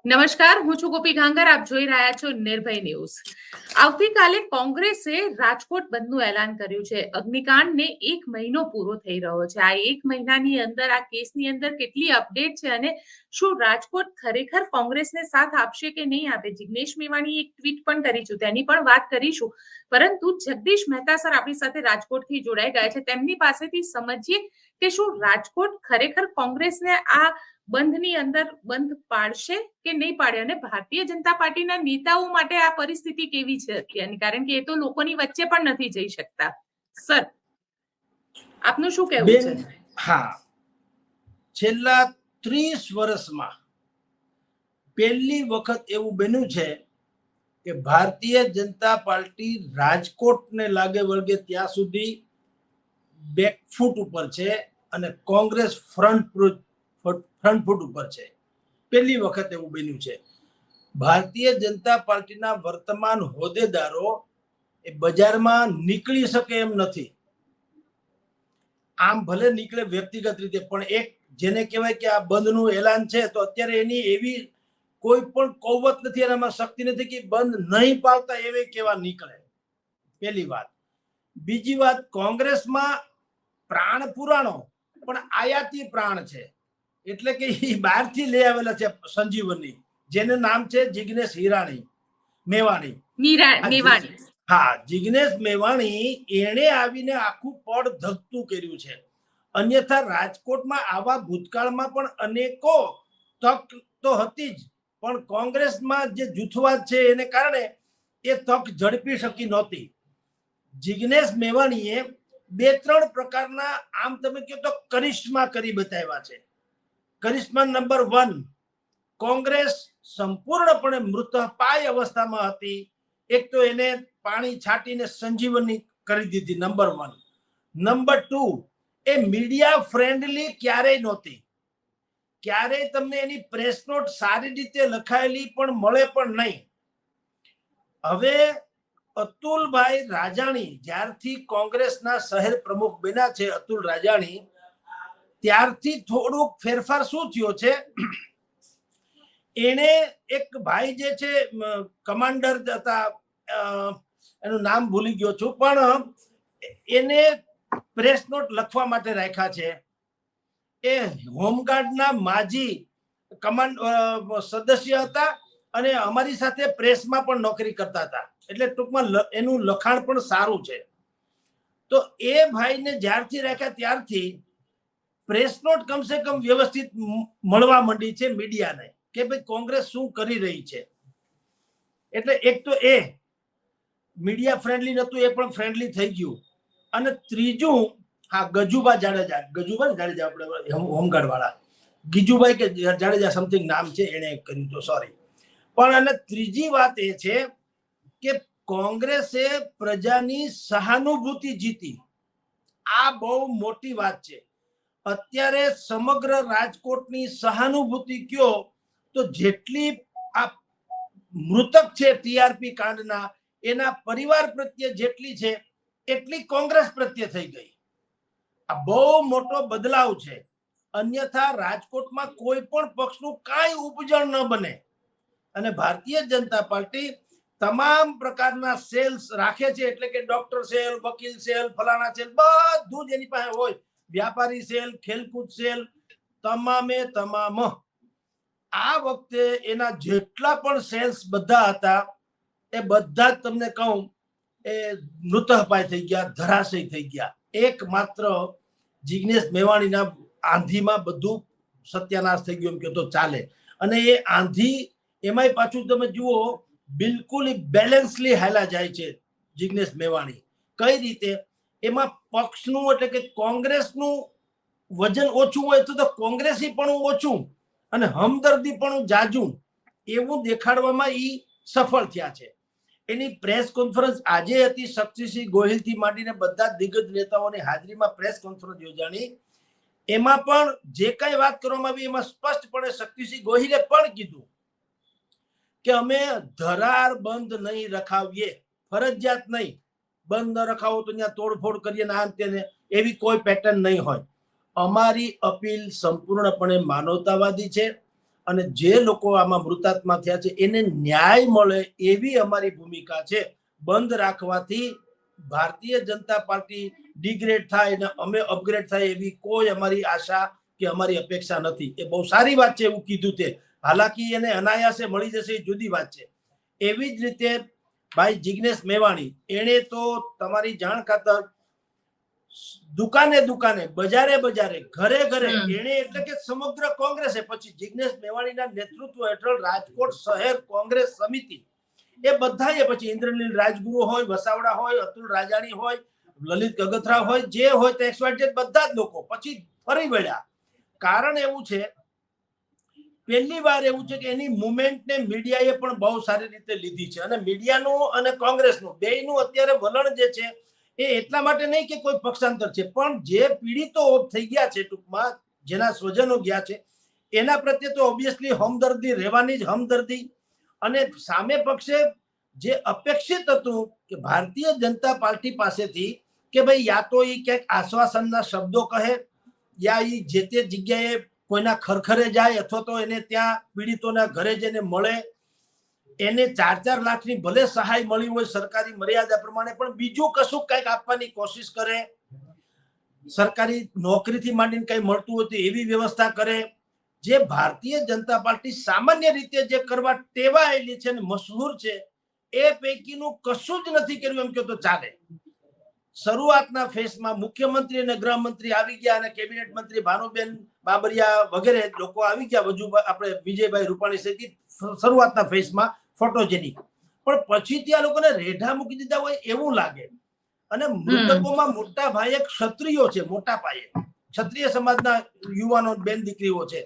નમસ્કાર, હું છું ગોપી ગાંગર. આપ જોઈ રહ્યા છો નિર્ભય ન્યૂઝ. આવતીકાલે કોંગ્રેસે રાજકોટ બંધનું એલાન કર્યું છે. અગ્નિકાંડને 1 મહિનો પૂરો થઈ રહ્યો છે. આ 1 મહિનાની અંદર આ કેસની અંદર કેટલી અપડેટ છે અને શું રાજકોટ ખરેખર કોંગ્રેસને સાથ આપશે કે નહીં આપે? જિગ્નેશ મેવાણી એક ટ્વીટ પણ કરી છે, તેની પણ વાત કરીશું. પરંતુ જગદીશ મહેતા સર આપણી સાથે રાજકોટથી જોડાઈ ગયા છે. તેમની પાસેથી સમજીએ કે શું રાજકોટ ખરેખર કોંગ્રેસને આ બંધની અંદર બંધ પાડશે કે નહીં પાડે, અને ભારતીય જનતા પાર્ટીના નેતાઓ માટે આ પરિસ્થિતિ કેવી છે અત્યારની, કારણ કે એ તો લોકોની વચ્ચે પણ નથી જઈ શકતા. સર, આપનું શું કહેવું છે? હા, છેલ્લા 30 વર્ષમાં પહેલી વખત એવું બન્યું છે કે ભારતીય જનતા પાર્ટી રાજકોટને લાગે વળગે ત્યાં સુધી બેકફૂટ ઉપર છે અને કોંગ્રેસ ફ્રન્ટ ફૂટ ઉપર છે. પહેલી વખત એવું બન્યું છે. ભારતીય જનતા પાર્ટીના વર્તમાન હોદ્દેદારો એ બજારમાં નીકળી શકે એમ નથી. આમ ભલે નીકળે વ્યક્તિગત રીતે, પણ એક જેને કહેવાય કે આ બંધનું એલાન છે, તો અત્યારે એની એવી કોઈ પણ કૌવત નથી, એનામાં શક્તિ નથી કે બંધ નહીં પાડતા એવી કેવા નીકળે. પહેલી વાત. બીજી વાત, કોંગ્રેસમાં પ્રાણ પુરાણો પણ આયાતી પ્રાણ છે, એટલે કે એ બહારથી લઈ આવેલા છે સંજીવની, જેનું નામ છે જિગ્નેશ મેવાણી. હા, જિગ્નેશ મેવાણી એણે આવીને આખું પડ ધકતું કર્યું છે. અન્યથા રાજકોટમાં આવા ભૂતકાળમાં પણ અનેકો તક તો હતી જ, પણ કોંગ્રેસમાં જે જૂથવાદ છે એને કારણે એ તક ઝડપી શકી નહોતી. જિગ્નેશ મેવાણીએ 2-3 પ્રકારના, આમ તમે કહો તો કરિશ્મા કરી બતાવ્યા છે. કરિશ્મા નંબર 1, કોંગ્રેસ સંપૂર્ણપણે મૃતપાય અવસ્થામાં હતી. એક તો એને પાણી છાંટીને સંજીવની કરી દીધી, નંબર 1. નંબર 2, એ મીડિયા ફ્રેન્ડલી ક્યારેય નહોતી. ક્યારેય તમને એની પ્રેસ નોટ સારી રીતે લખાયેલી પણ મળે પણ નહીં. હવે અતુલભાઈ રાજાણી જ્યારથી કોંગ્રેસના શહેર પ્રમુખ બન્યા છે, અતુલ રાજાણી, ત્યારથી થોડુંક ફેરફાર શું થયો છે, એને એક ભાઈ જે છે કમાન્ડર હતા, એનું નામ ભૂલી ગયો છું, પણ એને પ્રેસ નોટ લખવા માટે રાખ્યા છે. એ હોમગાર્ડના માજી સદસ્ય હતા અને અમારી સાથે પ્રેસમાં પણ નોકરી કરતા હતા, એટલે ટૂંકમાં એનું લખાણ પણ સારું છે. તો એ ભાઈને જ્યારથી રાખ્યા ત્યારથી પ્રેસ નોટ કમસે કમ વ્યવસ્થિત મળવા માંડી છે મીડિયાને, કે ભાઈ કોંગ્રેસ શું કરી રહી છે. એટલે એક તો એ મીડિયા ફ્રેન્ડલી નહોતું, એ પણ ફ્રેન્ડલી થઈ ગયું. અને ત્રીજું, હા, ગજુભાઈ જાડેજા આપણે હોમગાર્ડ વાળા, ગીજુભાઈ કે જાડેજા સમથિંગ નામ છે, એને કર્યું તો સોરી. પણ અને ત્રીજી વાત એ છે કે કોંગ્રેસે પ્રજાની સહાનુભૂતિ જીતી. આ બહુ મોટી વાત છે. અત્યારે સમગ્ર રાજકોટની સહાનુભૂતિ કયો તો જેટલી આ મૃતક છે ટીઆરપી કાંડના, એના પરિવાર પ્રત્યે જેટલી છે એટલી કોંગ્રેસ પ્રત્યે થઈ ગઈ. આ બહુ મોટો બદલાવ છે. અન્યથા રાજકોટમાં કોઈ પણ પક્ષનું કાંઈ ઉપજણ ન બને. અને ભારતીય જનતા પાર્ટી તમામ પ્રકારના સેલ્સ રાખે છે, એટલે કે ડોક્ટર સેલ, વકીલ સેલ, ફલાણા સેલ, બધું જ એની પાસે હોય. વ્યાપારી સેલ, ખેલકૂદ સેલ, તમામે તમામ. આ વખતે એના જેટલા પણ સેલ્સ બધા હતા એ બધા જ તમને કહું એ મૃતપાય થઈ ગયા, ધરાશય થઈ ગયા. એકમાત્ર જિગ્નેશ મેવાણીના આંધીમાં બધું સત્યાનાશ થઈ ગયું એમ કે તો ચાલે. અને એ આંધી એમાંય પાછું તમે જુઓ, બિલકુલ બેલેન્સલી હાલા જાય છે જિગ્નેશ મેવાણી. કઈ રીતે? એમાં પક્ષનું એટલે કે કોંગ્રેસનું વજન ઓછું હોય તો કોંગ્રેસી પણ ઓછું અને હમદર્દી પણ જાજુ, એવું દેખાડવામાં એ સફળ થયા છે. એની પ્રેસ કોન્ફરન્સ આજે હતી, શક્તિસિંહ ગોહિલથી માંડીને બધા દિગ્ગજ નેતાઓની હાજરીમાં પ્રેસ કોન્ફરન્સ યોજાણી. એમાં પણ જે કઈ વાત કરવામાં આવી એમાં સ્પષ્ટપણે શક્તિસિંહ ગોહિલે પણ કીધું કે અમે ધરાર બંધ નહીં રખાવીએ, ફરજિયાત નહીં, બંધ ન રખાવો તો ત્યાં તોડફોડ કરીએ ને આ તેને, એવી કોઈ પેટર્ન નહીં હોય. અમારી અપીલ સંપૂર્ણપણે માનવતાવાદી છે અને જે લોકો આમાં મૃતાત્મા થયા છે એને ન્યાય મળે એવી અમારી ભૂમિકા છે. બંધ રાખવાથી ભારતીય જનતા પાર્ટી ડિગ્રેડ થાય અને અમે અપગ્રેડ થાય એવી કોઈ અમારી આશા કે અમારી અપેક્ષા નથી. એ બહુ સારી વાત છે એવું કીધું તે. હાલાકી એને અનાયાસે મળી જશે એ જુદી વાત છે. એવી જ રીતે ભાઈ જિગ્નેશ મેવાણી, એને તો તમારી જાણ ખાતર દુકાને દુકાને, બજારે બજારે, ઘરે ઘરે, એને એટલે કે સમગ્ર કોંગ્રેસે પછી જિગ્નેશ મેવાણીના નેતૃત્વ હેઠળ રાજકોટ શહેર કોંગ્રેસ સમિતિ એ બધાએ પછી ઇન્દ્રનીલ રાજગુરુ હોય, વસાવડા હોય, અતુલ રાજાણી હોય, લલિત ગગથરા હોય, જે હોય તે XYZ બધા જ લોકો પછી ફરી વળ્યા. કારણ એવું છે, પહેલી વાર એવું છે કે એની મુવમેન્ટને મીડિયાએ પણ બહુ સારી રીતે લીધી છે. અને મીડિયાનું અને કોંગ્રેસનું બેયનું અત્યારે વલણ જે છે એ એટલા માટે નહીં કે કોઈ પક્ષાંતર છે, પણ જે પીડિતો થઈ ગયા છે, ટૂંકમાં જેના સ્વજનો ગયા છે, એના પ્રત્યે તો ઓબ્વિયસલી હમદર્દી રહેવાની જ હમદર્દી. અને સામે પક્ષે જે અપેક્ષિત હતું કે ભારતીય જનતા પાર્ટી પાસેથી કે ભાઈ યા તો એ ક્યાંક આશ્વાસનના શબ્દો કહે, યા એ જે તે જગ્યાએ કોઈના ખરખરે જાય, અથવા તો એને ત્યાં પીડિતોના ઘરે જઈને મળે, એને 4-4 લાખની ભલે સહાય મળી હોય સરકારી મર્યાદા પ્રમાણે, પણ બીજું કશું કંઈક આપવાની કોશિશ કરે, સરકારી નોકરીથી માંડીને કંઈ મળતું હોય તો એવી વ્યવસ્થા કરે. જે ભારતીય જનતા પાર્ટી સામાન્ય રીતે જે કરવા ટેવાયેલી છે અને મશહૂર છે એ પૈકીનું કશું જ નથી કર્યું એમ કે તો ચાલે. શરૂઆતના ફેસમાં મુખ્યમંત્રી અને ગૃહમંત્રી આવી ગયા અને કેબિનેટ મંત્રી ભાનુબેન બાબરિયા વગેરે લોકો આવી ગયા, આપણે વિજયભાઈ રૂપાણી સહિત શરૂઆતના ફેસમાં ફોટોજેનિક, પણ પછી ત્યાં લોકોને રેઢા મૂકી દીધા હોય એવું લાગે. અને મૃતકોમાં મોટા ભાઈ ક્ષત્રિયો છે, મોટા પાયે ક્ષત્રિય સમાજના યુવાનો બેન દીકરીઓ છે.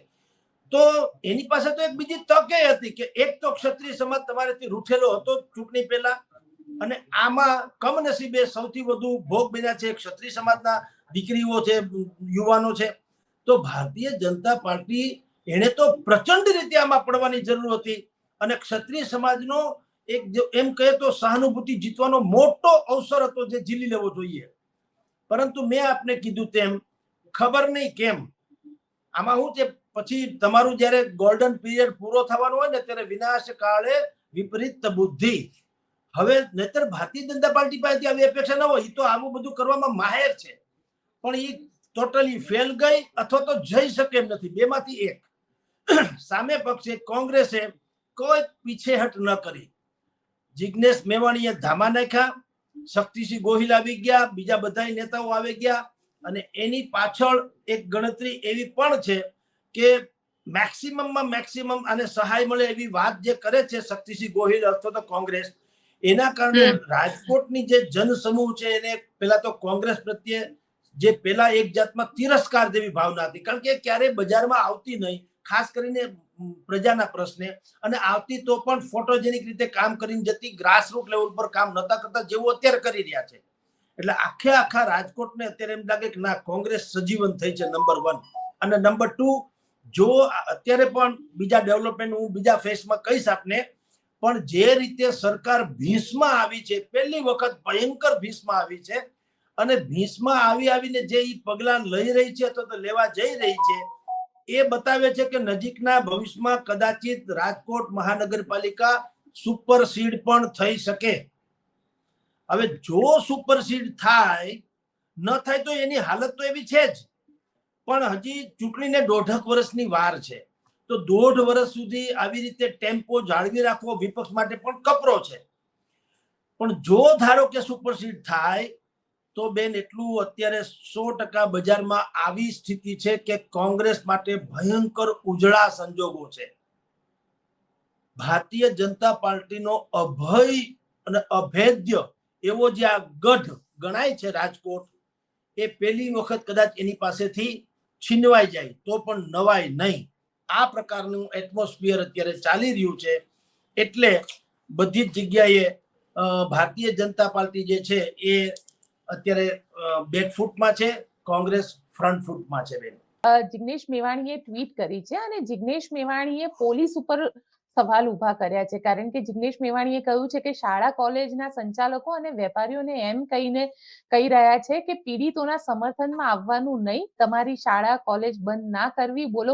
તો એની પાસે તો એક બીજી તક એ હતી કે એક તો ક્ષત્રિય સમાજ તમારેથી રૂઠેલો હતો ચૂંટણી પહેલા, અને આમાં કમનસીબે સૌથી વધુ ભોગ બન્યા છે ક્ષત્રિય સમાજના દીકરીઓ છે, યુવાનો છે. તો ભારતીય જનતા પાર્ટી એને તો પ્રચંડ રીતે આમાં પડવાની જરૂર હતી, અને ક્ષત્રિય સમાજનો એક એમ કહે તો સહાનુભૂતિ જીતવાનો મોટો અવસર હતો જે ઝીલી લેવો જોઈએ. પરંતુ મેં આપને કીધું તેમ ખબર નહીં કેમ આમાં શું છે, પછી તમારું જયારે ગોલ્ડન પીરિયડ પૂરો થવાનો હોય ને ત્યારે વિનાશ કાળે વિપરીત બુદ્ધિ. હવે નહીતર ભારતીય જનતા પાર્ટી પાસેથી આવી અપેક્ષા ન હોય, એ તો આવું બધું કરવામાં માહેર છે, પણ એ ટોટલી ફેલ ગઈ અથવા તો જઈ શકે એમ નથી, બેમાંથી એક. સામે પક્ષે કોંગ્રેસે કોઈ પીછેહટ ન કરી. જિગ્નેશ મેવાણીએ ધામા નાખ્યા, શક્તિસિંહ ગોહિલ આવી ગયા, બીજા બધા નેતાઓ આવી ગયા, અને એની પાછળ એક ગણતરી એવી પણ છે કે મેક્સિમમમાં મેક્સિમમ આને સહાય મળે એવી વાત જે કરે છે શક્તિસિંહ ગોહિલ અથવા તો કોંગ્રેસ, એના કારણે રાજકોટની જે જનસમૂહ છે એને પેલા તો કોંગ્રેસ પ્રત્યે જે પેલા એક જાતમાં તિરસ્કાર જેવી ભાવના હતી, કારણ કે ક્યારેય બજારમાં આવતી નહીં, ખાસ કરીને પ્રજાના પ્રશ્ને, અને આવતી તો પણ ફોટોજેનિક રીતે કામ કરીને જતી, ગ્રાસરૂટ લેવલ પર કામ નતા કરતા જેવું અત્યારે કરી રહ્યા છે. એટલે આખા રાજકોટને અત્યારે એમ લાગે કે ના, કોંગ્રેસ સજીવન થઈ છે, નંબર 1. અને નંબર 2, જો અત્યારે પણ બીજા ડેવલપમેન્ટ હું બીજા ફેસમાં કહીશ આપને, પણ જે રીતે સરકાર ભીંસમાં આવી છે, પહેલી વખત ભયંકર ભીંસમાં આવી છે, અને ભીંસમાં આવીને જે પગલા લઈ રહી છે અથવા તો લેવા જઈ રહી છે, એ બતાવે છે કે નજીકના ભવિષ્યમાં કદાચિત રાજકોટ મહાનગરપાલિકા સુપરસીડ પણ થઈ શકે. હવે જો સુપરસીડ થાય ન થાય તો એની હાલત તો એવી છે જ, પણ હજી ચૂંટણીને 1.5 વર્ષની વાર છે, તો 1.5 વર્ષ સુધી આવી રીતે ટેમ્પો જાળવી રાખવો વિપક્ષ માટે પણ કપરો છે. પણ જો ધારો કે સુપરસીડ થાય તો બેન એટલું અત્યારે 100% બજારમાં આવી સ્થિતિ છે કે કોંગ્રેસ માટે ભયંકર ઉજળા સંજોગો છે. ભારતીય જનતા પાર્ટીનો અભય અને અભેદ્ય એવો જે આ ગઢ ગણાય છે રાજકોટ, એ પહેલી વખત કદાચ એની પાસેથી છીનવાઈ જાય તો પણ નવાય નહીં. આ પ્રકારનું એટમોસ્ફિયર અત્યારે ચાલી રહ્યું છે. એટલે બધી જ જગ્યાએ ભારતીય જનતા પાર્ટી જે છે એ અત્યારે બેકફૂટમાં છે, કોંગ્રેસ ફ્રન્ટ ફૂટમાં છે. બેન, જિગ્નેશ મેવાણીએ ટ્વીટ કરી છે અને જિગ્નેશ મેવાણીએ પોલીસ ઉપર સવાલ ઉભા કર્યા છે, કારણ કે જિગ્નેશ મેવાણીએ કહ્યું છે કે શાળા કોલેજના સંચાલકો અને વેપારીઓને એમ કહી રહ્યા છે કે પીડિતોના સમર્થનમાં આવવાનું નહીં, તમારી શાળા કોલેજ બંધ ના કરવી, બોલો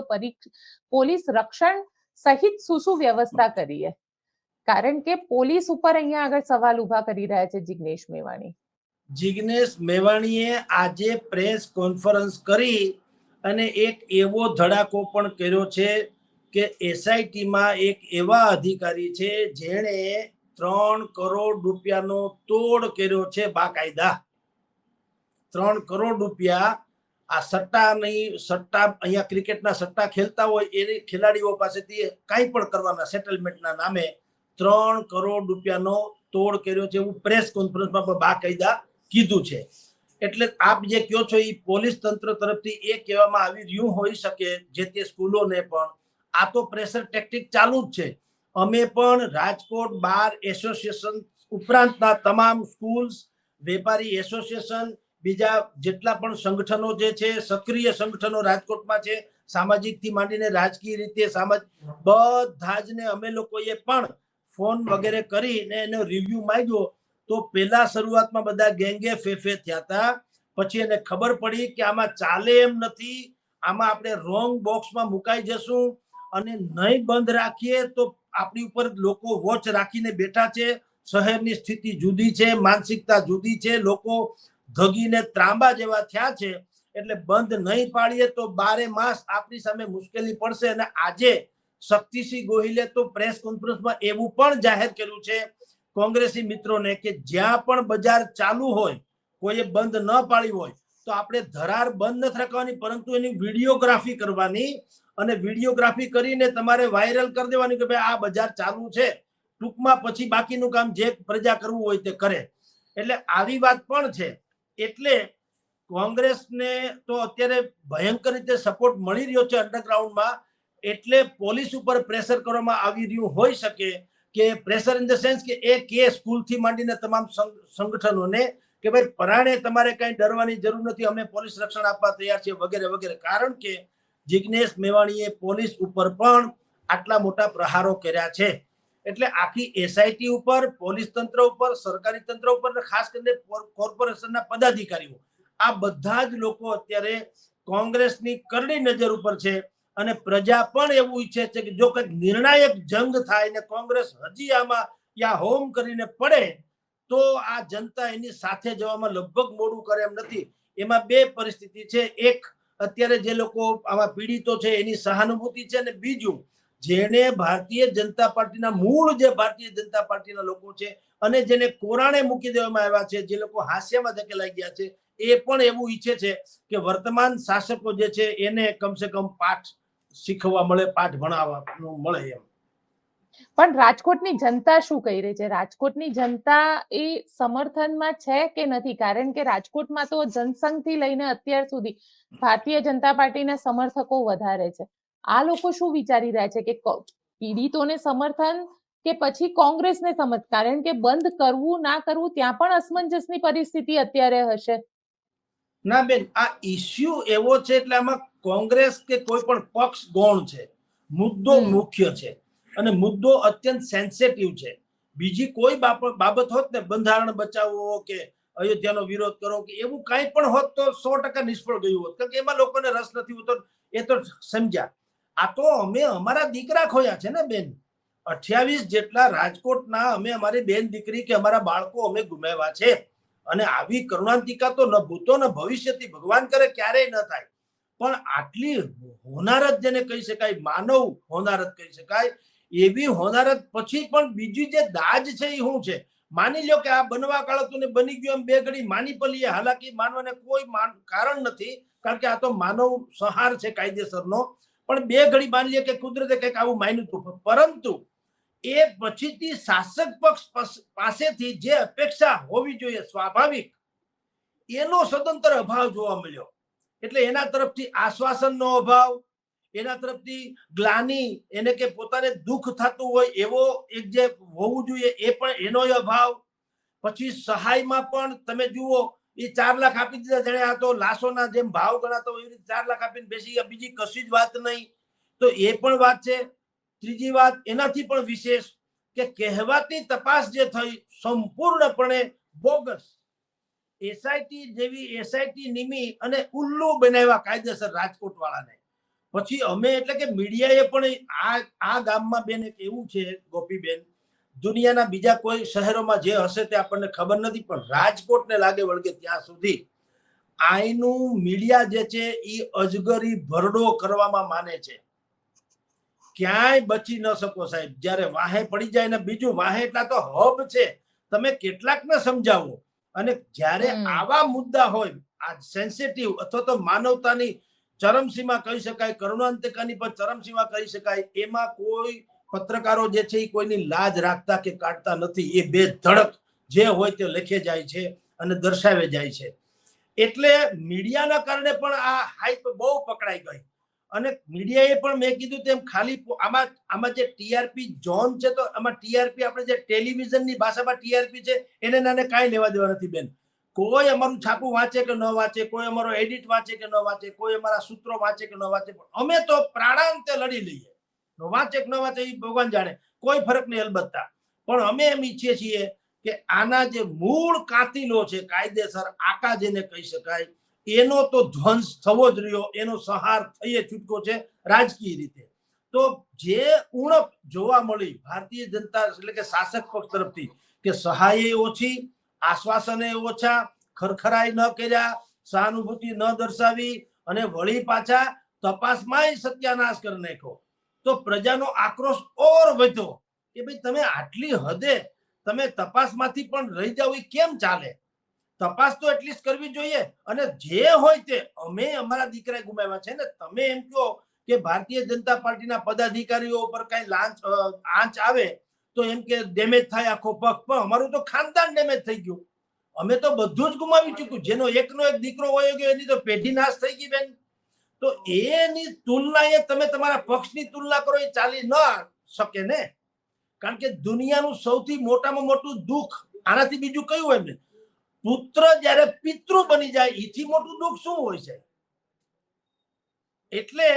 પોલીસ રક્ષણ સહિત શું વ્યવસ્થા કરીએ? કારણ કે પોલીસ ઉપર અહીંયા આગળ સવાલ ઉભા કરી રહ્યા છે જિગ્નેશ મેવાણી. જિગ્નેશ મેવાણીએ આજે પ્રેસ કોન્ફરન્સ કરી અને એક એવો ધડાકો પણ કર્યો છે કે એસઆઈટીમાં એક એવા અધિકારી છે જેણે 3 કરોડ રૂપિયાનો તોડ કર્યો છે બાકાયદા. 3 કરોડ રૂપિયા આ સટ્ટા અહીંયા ક્રિકેટના સટ્ટા ખેલતા હોય એ ખેલાડીઓ પાસેથી કાંઈ પણ કરવાના સેટલમેન્ટના નામે 3 કરોડ રૂપિયાનો તોડ કર્યો છે એવું પ્રેસ કોન્ફરન્સમાં પણ બાકાયદા કીધું છે. એટલે આપ જે કહો છો એ પોલીસ તંત્ર તરફથી એ કહેવામાં આવી રહ્યું હોઈ શકે જે તે સ્કૂલોને પણ આ તો પ્રેશર ટેક્ટિક ચાલુ જ છે. અમે પણ રાજકોટ બાર એસોસિએશન ઉપરાંતના તમામ સ્કૂલ્સ, વેપારી એસોસિએશન, બીજા જેટલા પણ સંગઠનો જે છે સક્રિય સંગઠનો રાજકોટમાં છે, સામાજિકથી માંડીને રાજકીય રીતે બધા જ ને અમે લોકોએ પણ ફોન વગેરે કરીને એનો રિવ્યુ માંગ્યો. તો પહેલા શરૂઆતમાં બધા ગેંગે ફેફે થયા હતા. પછી એને ખબર પડી કે આમાં ચાલે એમ નથી, આમાં આપણે રોંગ બોક્સમાં મુકાઈ જશું અને નહીં બંધ રાખીએ તો આપણી ઉપર લોકો વોચ રાખીને બેઠા છે. શહેરની સ્થિતિ જુદી છે, માનસિકતા જુદી છે, લોકો ધગીને ત્રાંબા જેવા થયા છે. એટલે બંધ નહીં પાડીએ તો 12 માસ આપણી સામે મુશ્કેલી પડશે. અને આજે શક્તિસિંહ ગોહિલે તો પ્રેસ કોન્ફરન્સમાં એવું પણ જાહેર કર્યું છે કોંગ્રેસી મિત્રોને કે જ્યાં પણ બજાર ચાલુ હોય, કોઈએ બંધ ન પાડી હોય તો આપણે ધરાર બંધ નથી રાખવાની, પરંતુ એની વિડીયોગ્રાફી કરવાની અને વિડીયોગ્રાફી કરીને તમારે વાયરલ કરી દેવાની કે ભાઈ આ બજાર ચાલુ છે. ટૂંકમાં પછી બાકીનું કામ જે પ્રજા કરવું હોય તે કરે. એટલે આવી વાત પણ છે. એટલે કોંગ્રેસને તો અત્યારે ભયંકર રીતે સપોર્ટ મળી રહ્યો છે અંડરગ્રાઉન્ડમાં. એટલે પોલીસ ઉપર પ્રેશર કરવામાં આવી રહ્યું હોઈ શકે કે પ્રેશર ઇન ધ સેન્સ કે એ સ્કૂલથી માંડીને તમામ સંગઠનોને કે ભાઈ પરાણે તમારે કઈ ડરવાની જરૂર નથી, અમે પોલીસ રક્ષણ આપવા તૈયાર છીએ વગેરે વગેરે. કારણ કે જિગ્નેશ મેવાણીએ પોલીસ ઉપર પણ આટલા મોટા પ્રહારો કર્યા છે. એટલે આખી એસઆઈટી ઉપર, પોલીસ તંત્ર ઉપર, સરકારી તંત્ર ઉપર, ખાસ કરીને કોર્પોરેશનના પદાધિકારીઓ, આ બધા જ લોકો અત્યારે કોંગ્રેસની કરડી નજર ઉપર છે. અને પ્રજા પણ એવું ઈચ્છે છે કે જો કંઈક નિર્ણાયક જંગ થાય ને કોંગ્રેસ હજી આમાં યા હોમ કરીને પડે તો આ જનતા એની સાથે જવામાં લગભગ મોડું કરે એમ નથી. એમાં બે પરિસ્થિતિ છે. એક, અત્યારે જે લોકો આવા પીડિતો છે એની સહાનુભૂતિ છે, અને બીજું જેને ભારતીય જનતા પાર્ટીના મૂળ જે ભારતીય જનતા પાર્ટીના લોકો છે અને જેને કોરાણે મૂકી દેવામાં આવ્યા છે, જે લોકો હાસ્યમાં ધકેલાઈ ગયા છે, એ પણ એવું ઈચ્છે છે કે વર્તમાન શાસકો જે છે એને કમસે કમ પાઠ શીખવા મળે, પાઠ ભણાવવાનું મળે એમ. પણ રાજકોટની જનતા શું કહી રહી છે? રાજકોટની જનતા એ સમર્થનમાં છે કે નથી? કારણ કે રાજકોટમાં તો જનસંઘથી લઈને અત્યાર સુધી ભારતીય જનતા પાર્ટીના સમર્થકો વધારે છે. આ લોકો શું વિચારી રહ્યા છે કે પીડિતોને સમર્થન કે પછી કોંગ્રેસને સમર્થન? કારણ કે બંધ કરવું ના કરવું ત્યાં પણ અસમંજસની પરિસ્થિતિ અત્યારે હશે. ના બેન, આ ઇસ્યુ એવો છે એટલે આમાં કોંગ્રેસ કે કોઈ પણ પક્ષ ગૌણ છે. મુદ્દો મુખ્ય છે અને મુદ્દો અત્યંત સેન્સિટિવ છે. બીજી કોઈ બાબત હોત ને, બંધારણ બચાવવો કે અયોધ્યાનો વિરોધ કરો કે એવું કાંઈ પણ હોત તો 100% નિષ્ફળ ગયું હોત, કારણ કે એમાં લોકોને રસ નથી હોતો. એ તો સમજ્યા. આ તો અમે અમારા દીકરા ખોયા છે ને બેન. 28 જેટલા રાજકોટના અમે અમારી બેન દીકરી કે અમારા બાળકો અમે ગુમાવ્યા છે. અને આવી કરુણાંતિકા તો ન ભૂતો ન ભવિષ્યથી ભગવાન કરે ક્યારેય ન થાય. પણ આટલી હોનારત જેને કહી શકાય, માનવ હોનારત કહી શકાય, એવી હોનારત પછી પણ બીજી જે દાજ છે એ શું છે? માની લો કે આ બનવા કાળતું બની ગયું એમ બે ઘડી માની પલીએ, હાલાકી માનવાને કોઈ કારણ નથી, કારણ કે આ તો માનવ સંહાર છે કાયદેસરનો. પણ બે ઘડી માની લે કે કુદરતે કંઈક આવું માન્યું હતું, પરંતુ એ પછીથી શાસક પક્ષ પાસેથી જે અપેક્ષા હોવી જોઈએ સ્વાભાવિક, એનો સદંતર અભાવ જોવા મળ્યો. એટલે એના તરફથી આશ્વાસનનો અભાવ, એના તરફથી ગ્લાની, એને કે પોતાને દુઃખ થતું હોય એવો એક જે હોવું જોઈએ એ પણ એનો અભાવ. પછી સહાયમાં પણ તમે જુઓ, એ 4 લાખ આપી દીધા, જાણે આ તો લાશોના જેમ ભાવ ગણાતો હોય એવી રીતે 4 લાખ આપીને બેસી ગયા, બીજી કશી જ વાત નહીં. તો એ પણ વાત છે. ત્રીજી વાત એનાથી પણ વિશેષ કે કહેવાતી તપાસ જે થઈ સંપૂર્ણપણે બોગસ. એસઆઈટી જેવી એસઆઈટી નિમી અને ઉલ્લુ બનાવ્યા કાયદેસર રાજકોટ વાળાને. પછી અમે એટલે કે મીડિયાએ પણ આ ગામમાં બેન એક એવું છે ગોપીબેન, દુનિયાના બીજા કોઈ શહેરોમાં જે હશે તે આપણને ખબર નથી, પણ રાજકોટને લાગે વળગે ત્યાં સુધી આઈનું મીડિયા જે છે એ અજગરી ભરડો કરવામાં માને છે. ક્યાંય બચી ન શકો સાહેબ, જ્યારે વાહે પડી જાય ને બીજું વાહે એટલા તો હબ છે, તમે કેટલાકને સમજાવો. અને જ્યારે આવા મુદ્દા હોય આ સેન્સિટિવ અથવા તો માનવતાની ચરમસીમા કહી શકાય, કરુણાંતકાની પર ચરમસીમા કહી શકાય, એમાં કોઈ પત્રકારો જે છે એ કોઈની લાજ રાખતા કે કાઢતા નથી. એ બે ધડક જે હોય તે લખે જાય છે અને દર્શાવે જાય છે. એટલે મીડિયાના કારણે પણ આ હાઈપ બહુ પકડાઈ ગઈ. અને મીડિયાએ પણ મેં કીધું તેમ ખાલી આમાં જે ટીઆરપી ઝોન છે, તો આમાં ટીઆરપી આપણે જે ટેલિવિઝનની ભાષામાં ટીઆરપી છે એને નાને કાંઈ લેવા દેવા નથી બેન. કોઈ અમારું છાપું વાંચે કે ન વાંચે, કોઈ અમારો એડિટ વાંચે કે ન વાંચે, કોઈ અમારા સૂત્રો વાંચે કે ન વાંચે, પણ અમે તો પ્રાણાંતે લડી લઈએ. વાંચે કે ન વાંચે એ ભગવાન જાણે, કોઈ ફરક નહીં અલબત્તા. પણ અમે એમ ઈચ્છીએ છીએ કે આના જે મૂળ કાતિલો છે, કાયદેસર આકા જેને કહી શકાય, એનો તો ધ્વંસ થવો જ રહ્યો, એનો સંહાર થઈએ છૂટકો છે રાજકીય રીતે. તો જે ઉણપ જોવા મળી ભારતીય જનતા એટલે કે શાસક પક્ષ તરફથી કે સહાય ઓછી, આશ્વાસને ઓછા, ખરખરાઈ ન કર્યા, સહાનુભૂતિ ન દર્શાવી અને વળી પાછા તપાસમાં સત્યાનાશ કરી નાખ્યો, તો પ્રજાનો આક્રોશ ઓર વધ્યો કે ભાઈ તમે આટલી હદે તમે તપાસમાંથી પણ રહી જાવ, એ કેમ ચાલે? તપાસ તો એટલીસ્ટ કરવી જોઈએ. અને જે હોય તે અમે અમારા દીકરા ગુમાવ્યા છે ને, તમે એમ કહો કે ભારતીય જનતા પાર્ટીના પદાધિકારીઓ પર કઈ આંચ આવે તો એમ કે ડેમેજ થાય આખો પક્ષ, પણ અમારું તો ખાનદાન ડેમેજ થઈ ગયું. અમે તો બધું જ ગુમાવી ચૂક્યું. જેનો એકનો એક દીકરો હોય ગયો એની તો પેઢી નાશ થઈ ગઈ બેન. તો એની તુલનાએ તમે તમારા પક્ષની તુલના કરો, એ ચાલી ન શકે ને. કારણ કે દુનિયાનું સૌથી મોટામાં મોટું દુઃખ આનાથી બીજું કયું હોય ને, પુત્ર જ્યારે પિતૃ બની જાય, એથી મોટું દુઃખ શું હોય છે? એટલે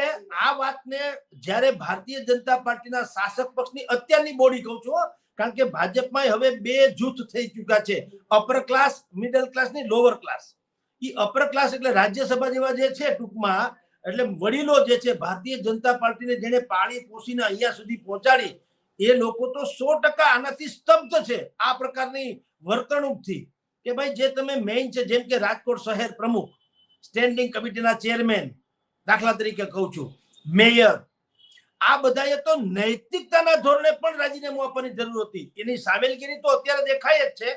આ વાતને જ્યારે ભારતીય જનતા પાર્ટીના શાસક પક્ષની અત્યારની બોડી કહું છું, કારણ કે ભાજપમાં હવે બે જૂથ થઈ ચૂક્યા છે, અપર ક્લાસ, મિડલ ક્લાસ ની લોઅર ક્લાસ. એ અપર ક્લાસ એટલે રાજ્યસભા જેવા જે છે ટૂંકમાં, એટલે વડીલો જે છે ભારતીય જનતા પાર્ટીને જેને પાળી પોષીને અહીંયા સુધી પહોંચાડી, એ લોકો તો 100% આનાથી સ્તબ્ધ છે આ પ્રકારની વર્તણૂકથી. કે ભાઈ જે તમે મેઇન છે, જેમ કે રાજકોટ શહેર પ્રમુખ, સ્ટેન્ડિંગ કમિટીના ચેરમેન, દાખલા તરીકે કહું છું, મેયર, આ બધાએ તો નૈતિકતાના ધોરણે પણ રાજીનામું આપવાની જરૂર હતી. એની સામેલગીરી તો અત્યારે દેખાય જ છે,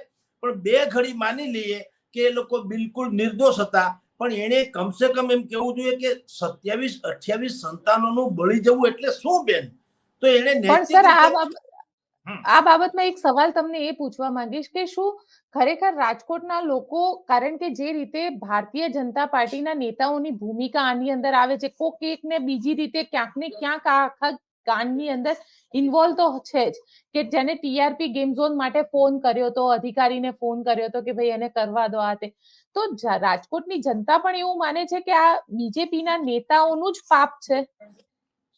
પણ બે ઘડી માની લઈએ કે એ લોકો બિલકુલ નિર્દોષ હતા. પણ એને કમસે કમ એમ કેવું જોઈએ કે 27-28 સંતાનોનું બળી જવું એટલે શું બેન? તો એને આ બાબતમાં એક સવાલ તમને એ પૂછવા માંગીશ કે શું ખરેખર રાજકોટના લોકો, કારણ કે જે રીતે ભારતીય જનતા પાર્ટીના નેતાઓની ભૂમિકા આની અંદર આવે છે, કોક એક ને બીજી રીતે ક્યાંક ને ક્યાંક આખા કાંડની અંદર ઇન્વોલ્વ તો છે જ, કે જેને ટીઆરપી ગેમ ઝોન માટે ફોન કર્યો તો, અધિકારીને ફોન કર્યો તો કે ભાઈ એને કરવા દો આ તે, તો રાજકોટની જનતા પણ એવું માને છે કે આ બીજેપીના નેતાઓનું જ પાપ છે.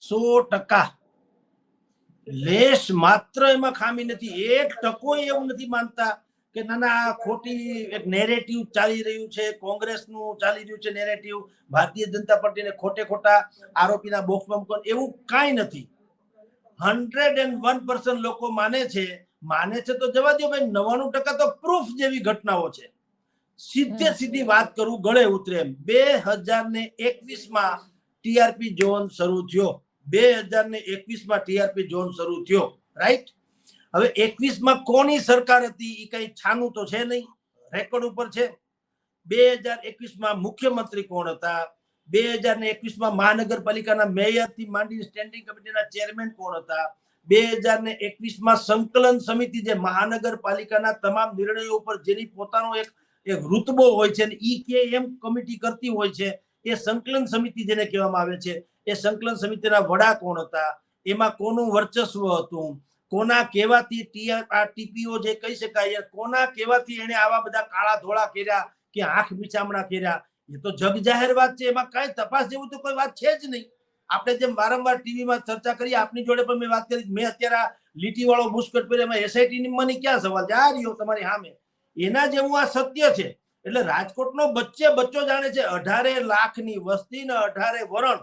100% લેશ માત્ર એમાં ખામી નથી. 1% એવું નથી માનતા કે ના ના આ ખોટી એક નેરેટિવ ચાલી રહ્યું છે, કોંગ્રેસનું ચાલી રહ્યું છે નેરેટિવ, ભારતીય જનતા પાર્ટીને ખોટે ખોટા આરોપીના બોક્સમાં મૂકવાનું, એવું કાંઈ નથી. 101% લોકો માને છે તો જવા દો ભાઈ, 99% તો પ્રૂફ જેવી ઘટનાઓ છે. સીધી વાત કરું, ગળે ઉતરે એમ, 2021માં ટીઆરપી ઝોન શરૂ થયો, 2021માં ટીઆરપી ઝોન શરૂ થયો, રાઈટ? હવે 21માં કોની સરકાર હતી એ કઈ છાનું તો છે નહીં, રેકોર્ડ ઉપર છે. 2021માં મુખ્યમંત્રી કોણ હતા, 2021માં મહાનગરપાલિકાના મેયરથી માંડી સ્ટેન્ડિંગ કમિટીના ચેરમેન કોણ હતા, 2021માં સંકલન સમિતિ જે મહાનગરપાલિકાના તમામ નિર્ણયો ઉપર જેની પોતાનો એક રૂતબો હોય છે, ઈ કે એમ કમિટી કરતી હોય છે, એ સંકલન સમિતિ જેને કહેવામાં આવે છે, એ સંકલન સમિતિના વડા કોણ હતા, એમાં કોનું વર્ચસ્વ હતું, કોના કેવાથી ટીપીઓ જે કહી શકાય, કોના કેવાથી એને આવા બધા કાળા ધોળા કર્યા કે આંખ મિચામણા કર્યા, એ તો જગ જાહેર વાત છે. એમાં કઈ તપાસ જેવું તો કોઈ વાત છે જ નહીં. આપણે જેમ વારંવાર ટીવીમાં ચર્ચા કરી, આપની જોડે પણ મેં વાત કરી, મેં અત્યારે લીટી વાળો બુસ્કટ પહેર્યો, એમાં એસઆઈટી ની મને ક્યાં સવાલ છે? આ રહ્યો તમારી સામે, એના જેવું આ સત્ય છે. એટલે રાજકોટનો બચ્ચો જાણે છે, 18 લાખની વસ્તી ને 18 વરણ,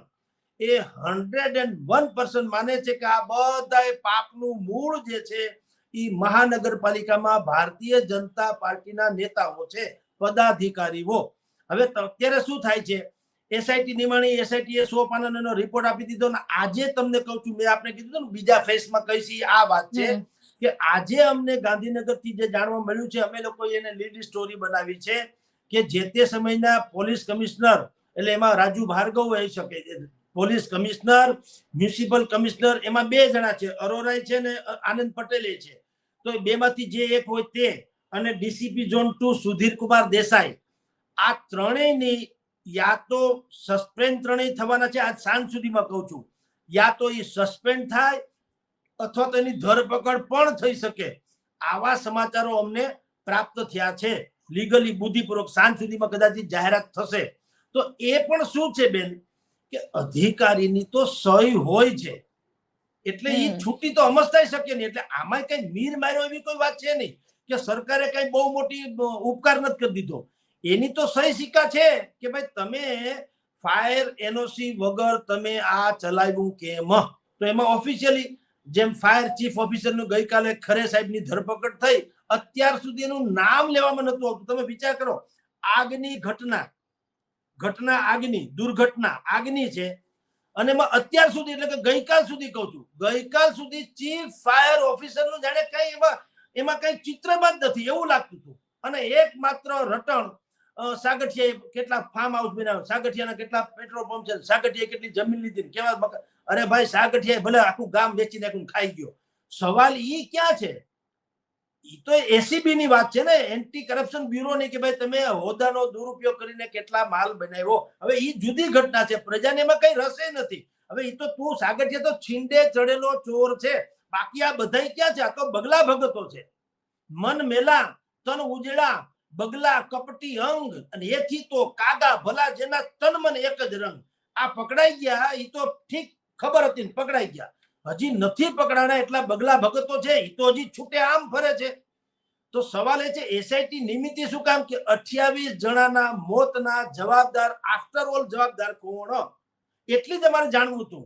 એ 101% માને છે કે આ બધા પાપનું મૂળ જે છે એ મહાનગરપાલિકામાં ભારતીય જનતા પાર્ટીના નેતાઓ છે, પદાધિકારીઓ. હવે અત્યારે શું થાય છે, એસઆઈટી નિમાણી એસઆઈટી 100 પાનાનો રિપોર્ટ આપી દીધો ને આજે તમને કહું છું, મેં આપને કીધું ને બીજા ફેસમાં કહીશી આ વાત છે કે આજે અમને ગાંધીનગરથી જે જાણવા મળ્યું છે, અમે લોકો એને લીડ સ્ટોરી બનાવી છે કે જે તે સમયના પોલીસ કમિશનર, એટલે એમાં રાજુ ભાર્ગવ હોઈ શકે છે, પોલીસ કમિશનર, મ્યુનિસિપલ કમિશનર, એમાં 2 જણા છે, અરોરા છે ને આનંદ પટેલે છે. તો એ બેમાંથી જે એક હોય તે, અને ડીસીપી ઝોન 2 સુધીર કુમાર દેસાઈ, આ ત્રણેયની યા તો સસ્પેન્ડ ત્રણેય થવાના છે. આજ સાંજ સુધીમાં કહું છું, યા તો એ સસ્પેન્ડ થાય અથવા તો એની ધરપકડ પણ થઈ શકે. આવા સમાચારો અમને પ્રાપ્ત થયા છે. લીગલી બુદ્ધિપૂર્વક સાંજ સુધીમાં કદાચ જાહેરાત થશે. તો એ પણ શું છે બેન કે અધિકારીની તો સહી હોય છે, એટલે એ છૂટી તો અમસ્તાઈ શકે નહીં. એટલે આમાં કઈ મીર માર્યો એવી કોઈ વાત છે નહીં કે સરકારે કઈ બહુ મોટી ઉપકાર નથી કરી દીધો. એની તો સહી સિક્કા છે કે ભાઈ તમે ફાયર એનઓસી વગર તમે આ ચલાવ્યું કેમ. તો એમાં ઓફિશિયલી જેમ ફાયર ચીફ ઓફિસરનું ગઈકાલે ખરે સાહેબની ધરપકડ થઈ, અત્યાર સુધી એનું નામ લેવામાં નતું આવતું. તમે વિચાર કરો, આગની ઘટના આગની દુર્ઘટના આગની છે, અને એમાં અત્યાર સુધી એટલે કે ગઈકાલ સુધી કહું છું, ગઈકાલ સુધી ચીફ ફાયર ઓફિસરનું જાણે કઈ એમાં કઈ ચિત્રમાં જ નથી એવું લાગતું હતું. અને એકમાત્ર રટણ સાગઠિયાએ કેટલા ફાર્મ હાઉસ બનાવ્યા, સાગઠિયાના કેટલા પેટ્રોલ પંપ છે, સાગઠિયાએ કેટલી જમીન લીધી, કેવા, અરે ભાઈ સાગઠિયાએ ભલે આખું ગામ વેચી નાખ્યું ખાઈ ગયો. સવાલ ઈ ક્યાં છે? ઈ તો એસીબી ની વાત છે ને, એન્ટી કરપ્શન બ્યુરો ની, કે ભાઈ તમે હોદ્દાનો દુરુપયોગ કરીને કેટલા માલ બનાવ્યો. હવે ઈ જુદી ઘટના છે, પ્રજાને એમાં કઈ રસે નથી. હવે ઈ તો તું સાગઠિયા તો છીંડે ચડેલો ચોર છે, બાકી આ બધા ક્યાં છે? આ તો બગલા ભગતો છે. મન મેલા તન ઉજળા બગલા કપટી અંગ, અને એથી તો કાગા ભલા જેના તન મન એક જ રંગ. આ પકડાઈ ગયા ઈ તો ઠીક, ખબર હતી ને પકડાઈ ગયા. હજી નથી પકડાણા એટલા બગલા ભગતો છે, ઈ તો હજી છૂટે આમ ફરે છે. તો સવાલ એ છે એસઆઈટી નિમિત્તે શું કામ કે 28 જણાના મોતના જવાબદાર, આફ્ટર ઓલ જવાબદાર કોણ, એટલી તમારે જાણવું હતું.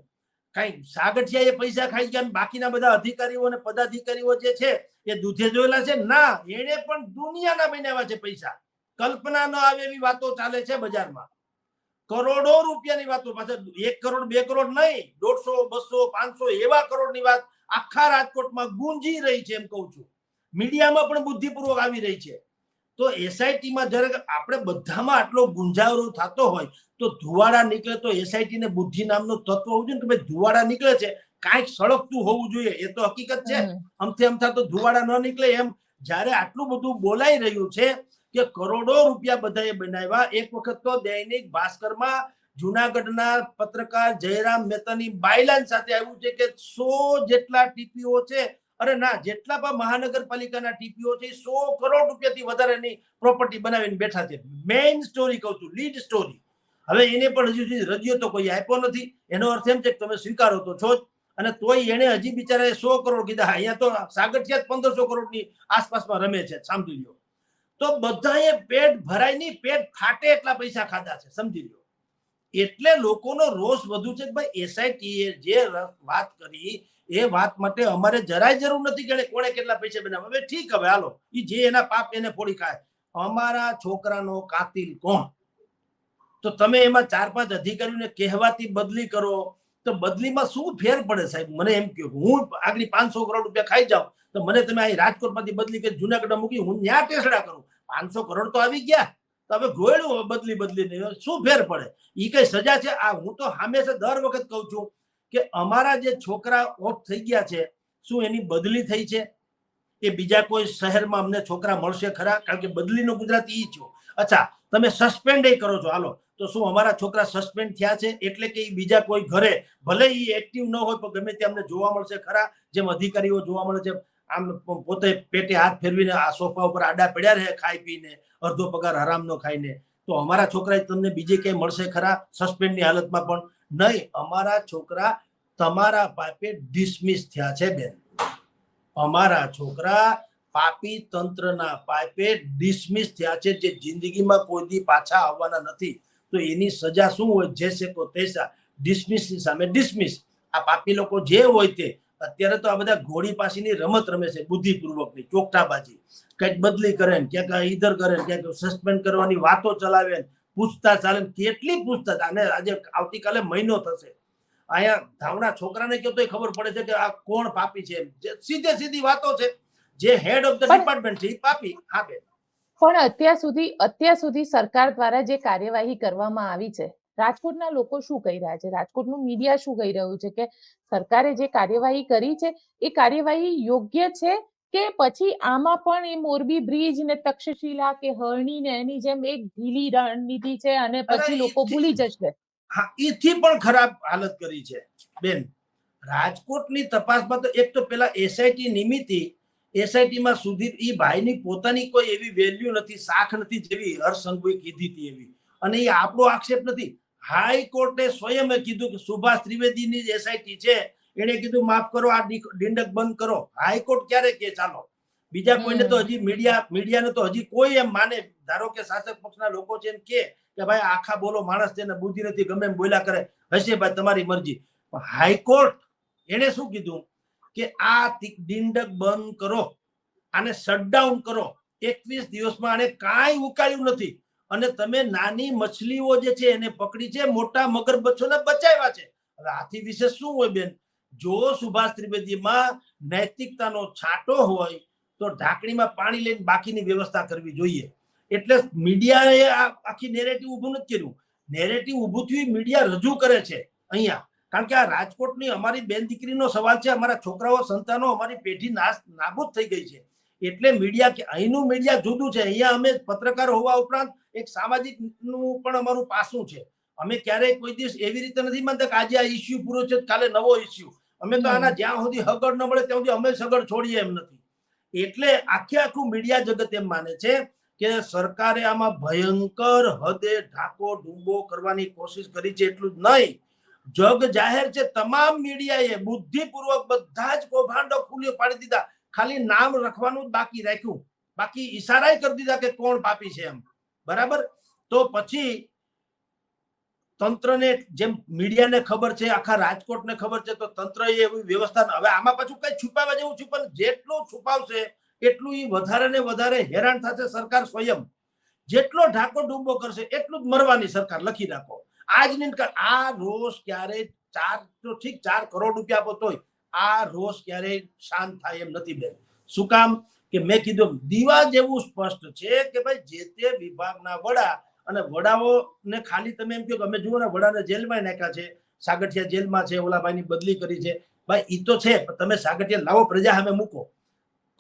કઈ સાગઠિયાએ પૈસા ખાઈ ગયા, બાકીના બધા અધિકારીઓ અને પદાધિકારીઓ જે છે એ દૂધે જોયેલા છે? ના, એને પણ દુનિયાના બનાવ્યા છે પૈસા. કલ્પના ન આવે એવી વાતો ચાલે છે બજારમાં. કરોડો રૂપિયાની વાતો, પાછળ 1 કરોડ 2 કરોડ નહીં, 150, 200, 500 એવા કરોડની વાત આખા રાજકોટમાં ગુંજી રહી છે. એમ કહું છું, મીડિયામાં પણ બુદ્ધિપૂર્વક આવી રહી છે. તો એસઆઈટીમાં જ્યારે આપણે બધામાં આટલો ગુંજારો થતો હોય તો ધુવાડા નીકળે તો એસઆઈટી ને બુદ્ધિ નામનું તત્વ હોવું જોઈએ કે ભાઈ ધુવાડા નીકળે છે, કાંઈક સળગતું હોવું જોઈએ. એ તો હકીકત છે. અમથે અમથા તો ધુવાડા ન નીકળે. એમ જ્યારે આટલું બધું બોલાઈ રહ્યું છે કે કરોડો રૂપિયા બધાએ બનાવ્યા. એક વખત તો દૈનિક ભાસ્કરમાં જુનાગઢના પત્રકાર જયરામ મહેતાની બાયલાન સાથે આવ્યું છે કે 100 જેટલા ટીપીઓ છે, અરે ના, જેટલા પણ મહાનગરપાલિકાના ટીપીઓ છે 100 કરોડ રૂપિયાથી વધારેની પ્રોપર્ટી બનાવીને બેઠા છે. મેઇન સ્ટોરી કહું છું, લીડ સ્ટોરી. હવે એને પણ હજુ સુધી રજિયો તો કોઈ આપ્યો નથી. એનો અર્થ એમ છે કે તમે સ્વીકારો તો છો જ, અને તોય એને હજી બિચારાએ 100 કરોડ કીધા. અહીંયા તો સાગઠિયા 1500 કરોડની આસપાસમાં રમે છે, સમજી લ્યો. તો બધાએ પેટ ભરાય નહીં, પેટ ફાટે એટલા પૈસા ખાધા છે, સમજી લ્યો. એટલે લોકોનો રોષ વધુ છે કે ભાઈ એસઆઈટી જે વાત કરી એ વાત માટે અમારે જરાય જરૂર નથી કે કોણે કેટલા પૈસા બનાવ્યા. હવે ઠીક, હવે હાલો, ઈ જે એના પાપ એને ફોડી ખાય. અમારા છોકરાનો કાતિલ કોણ? તો તમે એમાં 4-5 અધિકારીઓને કહેવાથી બદલી કરો તો બદલીમાં શું ફેર પડે સાહેબ? મને એમ કહો, હું આગળ 500 કરોડ રૂપિયા ખાઈ જાઉં તો મને તમે અહીં રાજકોટમાંથી બદલી કે જુનાગઢ મૂકી હું ન્યા ટેસડા કરું. 500 કરોડ તો આવી ગયા, તો હવે ગોળ્યું બદલીને શું ફેર પડે? ઈ કઈ સજા છે? આ હું તો હંમેશા દર વખત કહું છું કે અમારા જે છોકરા ઓફ થઈ ગયા છે, શું એની બદલી થઈ છે? એ બીજા કોઈ શહેરમાં અમને છોકરા મળશે ખરા? કારણ કે બદલીનો ગુજરાતી ઈ છો. અચ્છા, તમે સસ્પેન્ડ કરો છો, હાલો, તો શું અમારા છોકરા સસ્પેન્ડ થયા છે એટલે કે બીજા કોઈ ઘરે ભલે ઈ એક્ટિવ ન હોય પણ ગમે તે અમને જોવા મળશે ખરા? જેમ અધિકારીઓ જોવા મળે છે આમ પોતે પેટે હાથ ફેરવીને આ સોફા ઉપર આડા પડ્યા રહે ખાઈ પીને, અડધો પગાર હરામનો ખાઈને, તો અમારા છોકરા તમને બીજે ક્યાંય મળશે ખરા સસ્પેન્ડની હાલતમાં? પણ નહીં, અમારા છોકરા તમારા પાપે ડિસમિસ થયા છે બેન. અમારા છોકરા પાપી તંત્રના પાપે ડિસમિસ થયા છે, જે જિંદગીમાં કોઈ દી પાછા આવવાના નથી. તો એની સજા શું હોય? જૈસે કો તૈસા, ડિસમિસની સામે ડિસમિસ. આ પાપી લોકો જે હોય તે અત્યારે તો આ બધા ઘોડી પાસીની રમત રમે છે, બુદ્ધિપૂર્વકની ચોકટાબાજી. કંઈક બદલી કરે ને ક્યાંક ઈધર કરે ને ક્યાંક સસ્પેન્ડ કરવાની વાતો ચલાવે ને પૂછતા ચાલે. કેટલી પૂછતા. અને આજે આવતીકાલે મહિનો થશે. અહીંયા ધાવણા છોકરાને કહો તો ખબર પડે છે કે આ કોણ પાપી છે. સીધે સીધી વાતો છે. જે હેડ ઓફ ધ ડિપાર્ટમેન્ટ છે એ પાપી. હા બેન, પણ અત્યાર સુધી સરકાર દ્વારા જે કાર્યવાહી કરવામાં આવી છે, રાજકોટના લોકો શું કહી રહ્યા છે, રાજકોટનું મીડિયા શું કહી રહ્યું છે કે સરકારે જે કાર્યવાહી કરી છે એ કાર્યવાહી યોગ્ય છે કે પછી આમાં પણ એ મોરબી બ્રિજ ને તક્ષશિલા કે હરણી ને એની જેમ એક ઢીલી રણનીતિ છે અને પછી લોકો ભૂલી જશે? હા, એથી પણ ખરાબ હાલત કરી છે બેન. રાજકોટની તપાસમાં તો એક તો પેલા એસઆઈટી નિમિત્તે એસઆઈટીમાં સુધી એ ભાઈની પોતાની કોઈ એવી વેલ્યુ નથી, શાખ નથી જેવી હર્ષ સંઘવીએ કીધી હતી એવી. અને એ આપણો આક્ષેપ નથી. હાઈકોર્ટે સ્વયં કીધું કે સુભાષ ત્રિવેદીની એસઆઈટી છે, એને કીધું માફ કરો, આ ડિંડક બંધ કરો. હાઈકોર્ટ ક્યારે કે ચાલો? બીજા કોઈને તો હજી મીડિયાને તો હજી કોઈ એમ માને, ધારો કે શાસક પક્ષના લોકો છે એમ કે ભાઈ આખા બોલો માણસ તેને બુદ્ધિ નથી, ગમે એમ બોલ્યા કરે, હશે ભાઈ તમારી મરજી. પણ હાઈકોર્ટ એને શું કીધું કે આ ડિંડક બંધ કરો, આને શટડાઉન કરો. 21 દિવસમાં આને કાંઈ ઉકાળ્યું નથી અને તમે નાની મછલીઓ જે છે એને પકડી છે, મોટા મગરમચ્છોને બચાવ્યા છે. હવે આથી વિશે શું હોય બેન? જો સુભાષ ત્રિવેદીમાં નૈતિકતાનો છાંટો હોય તો ઢાંકણીમાં પાણી લઈને બાકીની વ્યવસ્થા કરવી જોઈએ. એટલે મીડિયાએ આ આખી નેરેટિવ ઊભું નથી કર્યું. નેરેટિવ ઊભું થયું મીડિયા રજૂ કરે છે અહીંયા. કારણ કે આ રાજકોટની અમારી બેન દીકરીનો સવાલ છે, અમારા છોકરાઓ સંતાનો, અમારી પેઢી નાબૂદ થઈ ગઈ છે. એટલે મીડિયા કે અહીંનું મીડિયા જુદું છે. અહીંયા અમે પત્રકાર હોવા ઉપરાંત એક સામાજિક નું પણ અમારું પાસું છે. અમે ક્યારેય કોઈ દિવસ એવી રીતે નથી માનતા કે આજે આ ઇસ્યુ પૂરો છે કાલે નવો ઇસ્યુ. અમે તો આના જ્યાં સુધી હગડ ન મળે ત્યાં સુધી અમે સગડ છોડીએ એમ નથી. એટલે આખું મીડિયા જગત એમ માને છે કે સરકારે આમાં ભયંકર હદે ઢાકો ડૂંબો કરવાની કોશિશ કરી છે. એટલું જ નહીં, જગ જાહેર છે, તમામ મીડિયાએ બુદ્ધિપૂર્વક બધા જ કૌભાંડો ખુલ્લી પાડી દીધા. ખાલી નામ રખવાનું જ બાકી રાખ્યું, બાકી ઈશારા કરી દીધા કે કોણ પાપી છે એમ. બરાબર. તો પછી તંત્રને જેમ મીડિયાને ખબર છે, આખા રાજકોટને ખબર છે, તો તંત્રએ એવી વ્યવસ્થા. હવે આમાં પાછું કઈ છુપાવવા જેવું છે, પણ જેટલું છુપાવશે એટલું એ વધારે ને વધારે હેરાન થશે સરકાર સ્વયં. જેટલો ઢાકો ડૂંબો કરશે એટલું જ મરવાની સરકાર. લખી રાખો. આ રોષ ક્યારે 4 કરોડ રૂપિયા આપો તોય આ રોષ ક્યારે શાંત થાય એમ નથી બેન. શું કામ? કે મેં કીધું દીવા જેવું સ્પષ્ટ છે કે ભાઈ જે તે વિભાગના વડા અને વડાઓને ખાલી તમે એમ કહો કે અમે જુઓ ને વડાને જેલમાં નાખ્યા છે, સાગઠિયા જેલમાં છે, ઓલા ભાઈની બદલી કરી છે. ભાઈ ઈ તો છે, તમે સાગઠિયા લાવો, પ્રજા સામે મૂકો.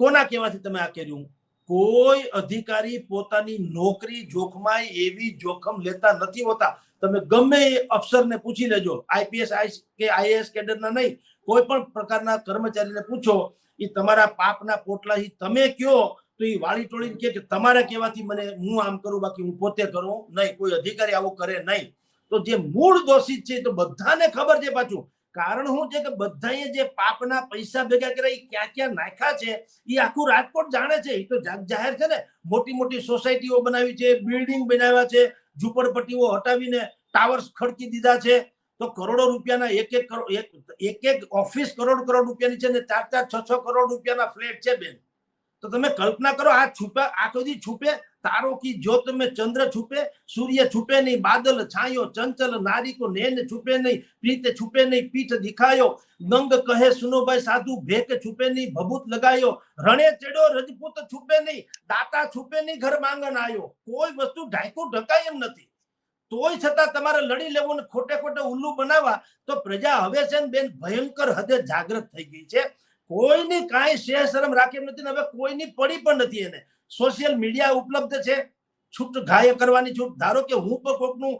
કોના કહેવાથી તમે આ કર્યું? કોઈ અધિકારી પોતાની નોકરી જોખમાય એવી જોખમ લેતા નથી હોતા. તમે ગમે એ અફસરને પૂછી લેજો, આઈપીએસ કે આઈએએસ કેડરના નહીં, કોઈ પણ પ્રકારના કર્મચારીને પૂછો, એ તમારા પાપના પોટલા તમે કયો તો એ વાળી ટોળીને કે તમારે કહેવાથી મને હું આમ કરું, બાકી હું પોતે કરું નહીં. કોઈ અધિકારી આવું કરે નહીં. તો જે મૂળ દોષિત છે તો બધાને ખબર છે. પાછું કારણ શું છે કે બધાએ જે પાપના પૈસા ભેગા કર્યા એ ક્યાં ક્યાં નાખ્યા છે એ આખું રાજકોટ જાણે છે. એ તો જાહેર છે ને. મોટી મોટી સોસાયટીઓ બનાવી છે, બિલ્ડિંગ બનાવ્યા છે, ઝૂંપડપટ્ટીઓ હટાવીને ટાવર્સ ખડકી દીધા છે. તો કરોડો રૂપિયાના એક ઓફિસ કરોડ રૂપિયાની છે ને 4-6 કરોડ રૂપિયાના ફ્લેટ છે બેન. તો તમે કલ્પના કરો, આ છુપા આખો દી છુપે. તારો કી જ્યોત में चंद्र छुपे, सूर्य छुपे नहीं, बादल छायो चंचल नारी को नैन छुपे नहीं, प्रीत छुपे नहीं, पीठ दिखायो, गंग कहे सुनो भाई साधु, भेक छुपे नहीं, भभूत लगायो, रणे चढ़ो रजपूत छुपे नहीं, दाता छुपे नहीं, घर માંગણ આયો. કોઈ વસ્તુ ઢાંકું ઢકાય એમ નથી. તોય છતાં તમારે લડી લેવું ને ખોટે ઉલ્લુ બનાવવા. તો પ્રજા હવે છે ને બેન ભયંકર હદે જાગૃત થઈ ગઈ છે. કોઈની કાંઈ શેર શરમ રાખે એમ નથી. હવે કોઈની પડી પણ નથી. એને સોશિયલ મીડિયા ઉપલબ્ધ છે, છૂટ ઘાય કરવાની છૂટ. ધારો કે હું તો કોકનું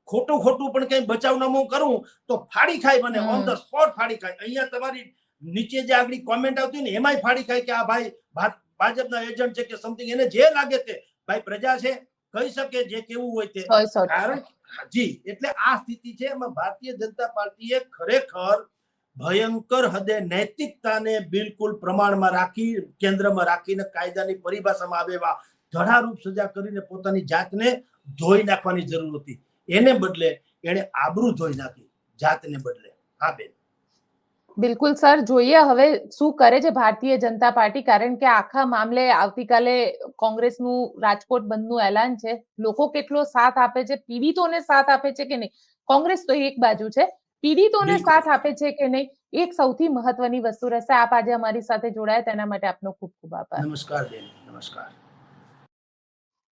ખોટું પણ કઈ બચાવનામું કરું તો ફાડી ખાય, મને ઓન ધ સ્પોટ ફાડી ખાય. અહીંયા તમારી નીચે જે આગળ કોમેન્ટ આવતી ને એમાંય ફાડી ખાય કે આ ભાઈ ભાજપના એજન્ટ છે કે સમથિંગ. એને જે લાગે તે. ભાઈ પ્રજા છે, કહી શકે જે કેવું હોય તે. કારણ જી એટલે આ સ્થિતિ છે. એમાં ભારતીય જનતા પાર્ટીએ ખરેખર ભયંકર હદે નૈતિકતાને બિલકુલ પ્રમાણમાં રાખી, કેન્દ્રમાં રાખીને કાયદાની પરિભાષામાં આવે એવા ધડારૂપ સજા કરીને પોતાની જાતને ધોઈ નાખવાની જરૂર હતી. એને બદલે એને આબરૂ ધોઈ નાખી. જાતને બદલે. હા બેન. બિલકુલ સર, જોઈએ હવે શું કરે છે ભારતીય જનતા પાર્ટી, કારણ કે આખા મામલે આવતીકાલે કોંગ્રેસનું રાજકોટ બંધનું એલાન છે. લોકો કેટલો સાથ આપે છે, પીડિતોને સાથ આપે છે કે નહીં, કોંગ્રેસ તો એક બાજુ છે, પીડિતોને બિલકુલ. સાથ આપે છે કે નહીં, એક સૌથી મહત્વની વસ્તુ રહેશે. આપ આજે અમારી સાથે જોડાયા તેના માટે આપનો ખૂબ ખૂબ આભાર. નમસ્કાર બેન, નમસ્કાર.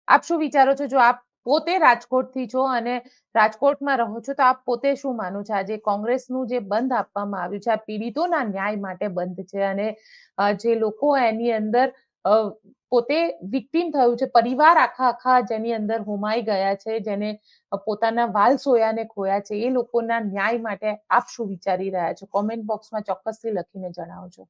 આપ શું વિચારો છો? જો આપ પોતે રાજકોટથી છો અને રાજકોટમાં રહો છો, તો આપ પોતે શું માનો છો? આજે કોંગ્રેસનું જે બંધ આપવામાં આવ્યું છે, આ પીડિતોના ન્યાય માટે બંધ છે અને જે લોકો એની અંદર પોતે વિક્ટિમ થયું છે, પરિવાર આખા જેની અંદર હોમાઈ ગયા છે, જેને પોતાના વાલ સોયાને ખોયા છે, એ લોકોના ન્યાય માટે આપ શું વિચારી રહ્યા છો? કોમેન્ટ બોક્સમાં ચોક્કસથી લખીને જણાવજો.